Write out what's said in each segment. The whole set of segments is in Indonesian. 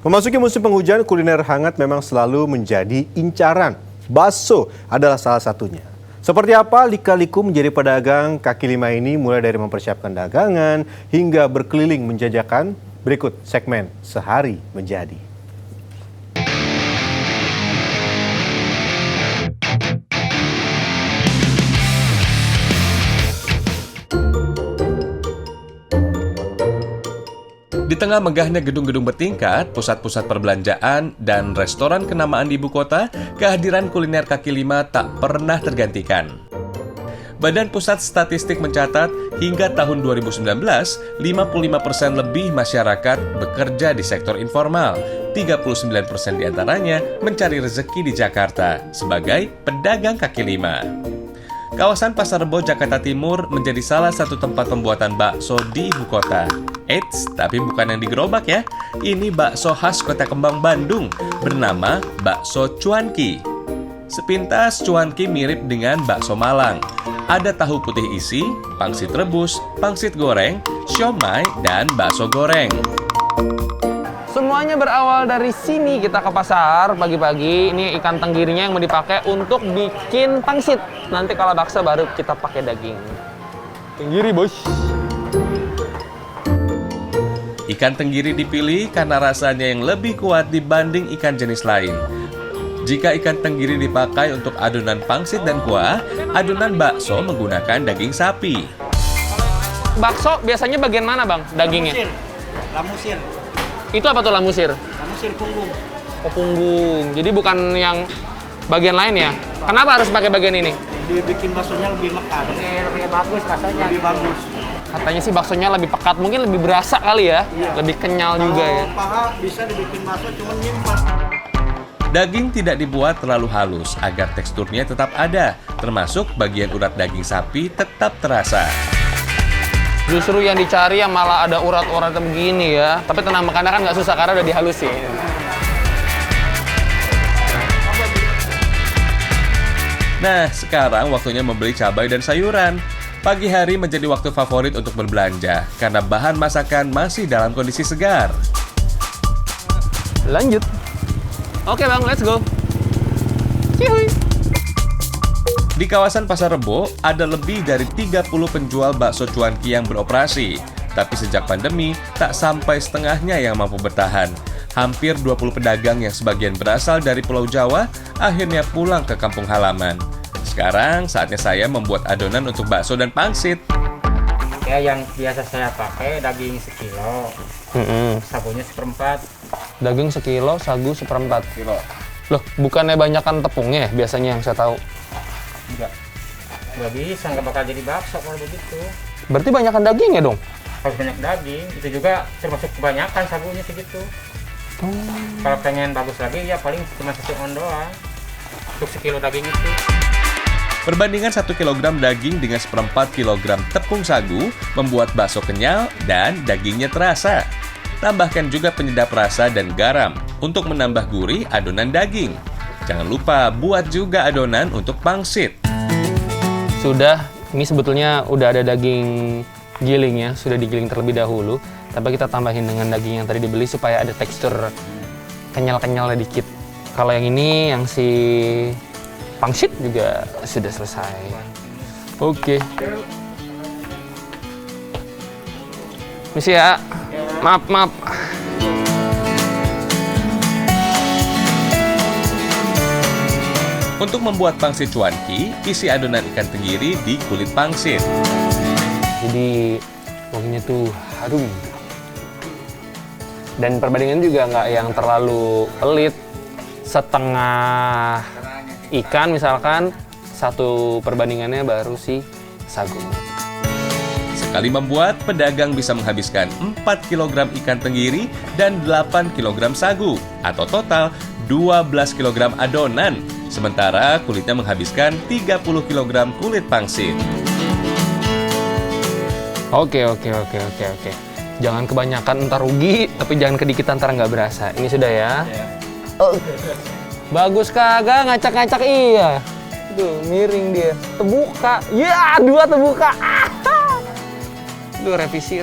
Memasuki musim penghujan, kuliner hangat memang selalu menjadi incaran. Bakso adalah salah satunya. Seperti apa lika-liku menjadi pedagang kaki lima ini, mulai dari mempersiapkan dagangan hingga berkeliling menjajakan? Berikut segmen Sehari Menjadi. Di tengah megahnya gedung-gedung bertingkat, pusat-pusat perbelanjaan, dan restoran kenamaan di ibu kota, kehadiran kuliner kaki lima tak pernah tergantikan. Badan Pusat Statistik mencatat, hingga tahun 2019, 55% lebih masyarakat bekerja di sektor informal. 39% diantaranya mencari rezeki di Jakarta sebagai pedagang kaki lima. Kawasan Pasar Rebo, Jakarta Timur menjadi salah satu tempat pembuatan bakso di ibu kota. Eits, tapi bukan yang digerobak ya. Ini bakso khas Kota Kembang, Bandung, bernama bakso cuanki. Sepintas cuanki mirip dengan bakso Malang. Ada tahu putih isi, pangsit rebus, pangsit goreng, siomay, dan bakso goreng. Semuanya berawal dari sini. Kita ke pasar pagi-pagi. Ini ikan tenggirinya yang mau dipakai untuk bikin pangsit. Nanti kalau bakso baru kita pakai daging. Tenggiri, bos. Ikan tenggiri dipilih karena rasanya yang lebih kuat dibanding ikan jenis lain. Jika ikan tenggiri dipakai untuk adonan pangsit dan kuah, adonan bakso menggunakan daging sapi. Bakso biasanya bagian mana, Bang, dagingnya? Lamusir. Itu apa tuh lamusir? Lamusir punggung. Oh, punggung. Jadi bukan yang bagian lain ya? Kenapa harus pakai bagian ini? Dibikin baksonya lebih mekat. Lebih bagus baksonya. Lebih bagus. Katanya sih baksonya lebih pekat, mungkin lebih berasa kali ya? Iya. Lebih kenyal juga ya? Kalau paha bisa dibikin bakso cuma nyimpan. Daging tidak dibuat terlalu halus agar teksturnya tetap ada, termasuk bagian urat daging sapi tetap terasa. Justru yang dicari yang malah ada urat-uratnya begini ya. Tapi tenang, karena kan nggak susah karena udah dihalusin. Nah, sekarang waktunya membeli cabai dan sayuran. Pagi hari menjadi waktu favorit untuk berbelanja karena bahan masakan masih dalam kondisi segar. Lanjut. Oke Bang, let's go. Cihuy. Di kawasan Pasar Rebo, ada lebih dari 30 penjual bakso cuanki yang beroperasi. Tapi sejak pandemi, tak sampai setengahnya yang mampu bertahan. Hampir 20 pedagang yang sebagian berasal dari Pulau Jawa, akhirnya pulang ke kampung halaman. Sekarang saatnya saya membuat adonan untuk bakso dan pangsit. Ya, yang biasa saya pakai daging sekilo, sagunya seperempat. Daging sekilo, sagu seperempat. Kilo. Loh, bukannya banyakan tepungnya ya biasanya yang saya tahu? Nggak bisa, nggak bakal jadi bakso kalau begitu. Berarti banyakan dagingnya dong? Harus banyak daging, itu juga termasuk kebanyakan sagunya segitu. Kalau pengen bagus lagi, ya paling cuma 1 on doang untuk sekilo daging itu. Perbandingan 1 kg daging dengan seperempat kilogram tepung sagu membuat bakso kenyal dan dagingnya terasa. Tambahkan juga penyedap rasa dan garam untuk menambah gurih adonan daging. Jangan lupa buat juga adonan untuk pangsit. Sudah, ini sebetulnya udah ada daging gilingnya, sudah digiling terlebih dahulu. Tapi kita tambahin dengan daging yang tadi dibeli supaya ada tekstur kenyal-kenyalnya dikit. Kalau yang ini, yang si pangsit juga sudah selesai. Oke. Misi ya. Maaf. Untuk membuat pangsit cuanki, isi adonan ikan tenggiri di kulit pangsit. Jadi wanginya tuh harum. Dan perbandingan juga nggak yang terlalu pelit. Setengah ikan misalkan, 1 perbandingannya baru si sagu. Sekali membuat, pedagang bisa menghabiskan 4 kg ikan tenggiri dan 8 kg sagu, atau total 12 kg adonan. Sementara kulitnya menghabiskan 30 kg kulit pangsit. Oke. Jangan kebanyakan ntar rugi, tapi jangan kedikitan ntar nggak berasa. Ini sudah ya. Bagus kagak, ngacak-ngacak iya. Tuh, miring dia. Terbuka. Ya, 2 terbuka. Duh, revisi.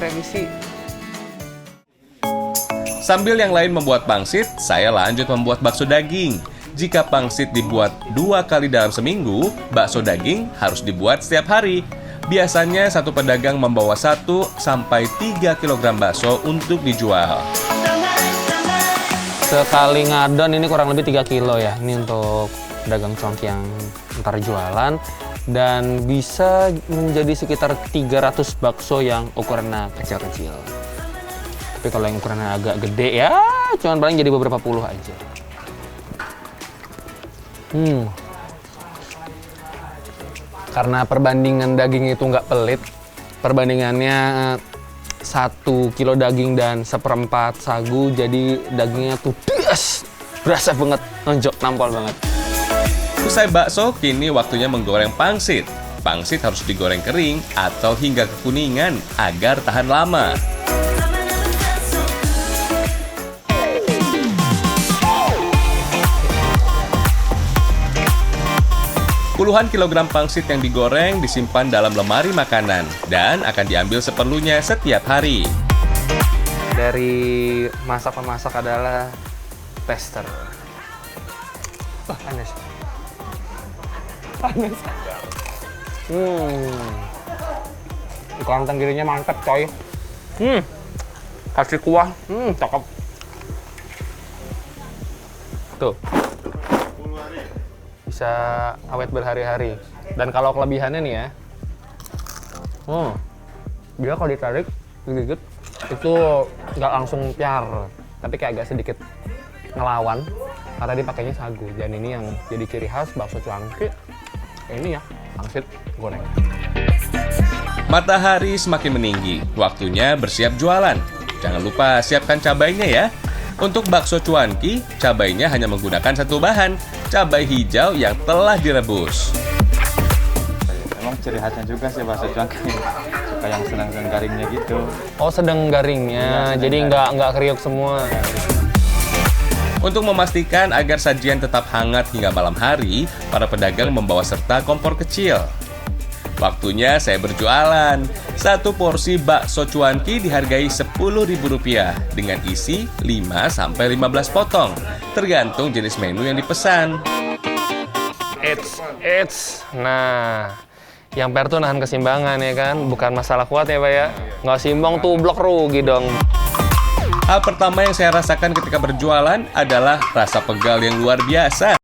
Sambil yang lain membuat pangsit, saya lanjut membuat bakso daging. Jika pangsit dibuat 2 kali dalam seminggu, bakso daging harus dibuat setiap hari. Biasanya satu pedagang membawa 1 sampai 3 kg bakso untuk dijual. Sekali ngadon ini kurang lebih 3 kilo ya. Ini untuk pedagang cuanki yang ntar jualan. Dan bisa menjadi sekitar 300 bakso yang ukurannya kecil-kecil. Tapi kalau yang ukurannya agak gede ya, cuman paling jadi beberapa puluh aja. Karena perbandingan daging itu nggak pelit, perbandingannya 1 kilo daging dan 1/4 sagu, jadi dagingnya tuh des, berasa banget, nonjok, nampol banget. Usai bakso, kini waktunya menggoreng pangsit. Pangsit harus digoreng kering atau hingga kekuningan agar tahan lama. Puluhan kilogram pangsit yang digoreng disimpan dalam lemari makanan dan akan diambil seperlunya setiap hari. Dari masak-pemasak adalah tester. Panas. Panas. Ikan tenggirinya mantep coy. Kasih kuah. Cakep. Tuh. Bisa awet berhari-hari. Dan kalau kelebihannya nih ya, dia kalau ditarik, digigit, itu nggak langsung piar, tapi kayak agak sedikit ngelawan karena dia pakainya sagu. Dan ini yang jadi ciri khas bakso cuanki. Ini ya, pangsit goreng. Matahari semakin meninggi, waktunya bersiap jualan. Jangan lupa siapkan cabainya ya. Untuk bakso cuanki, cabainya hanya menggunakan 1 bahan, cabai hijau yang telah direbus. Emang ciri khasnya juga sih bakso cuanki, suka yang sedang garingnya gitu. Oh, sedang garingnya, Ya, jadi nggak kriuk semua. Untuk memastikan agar sajian tetap hangat hingga malam hari, para pedagang membawa serta kompor kecil. Waktunya saya berjualan. 1 porsi bakso cuanki dihargai Rp10.000 dengan isi 5-15 potong, tergantung jenis menu yang dipesan. Eits. Nah, yang fair tuh nahan keseimbangan ya kan, bukan masalah kuat ya Pak ya. Nggak seimbang tuh blok rugi dong. Hal pertama yang saya rasakan ketika berjualan adalah rasa pegal yang luar biasa.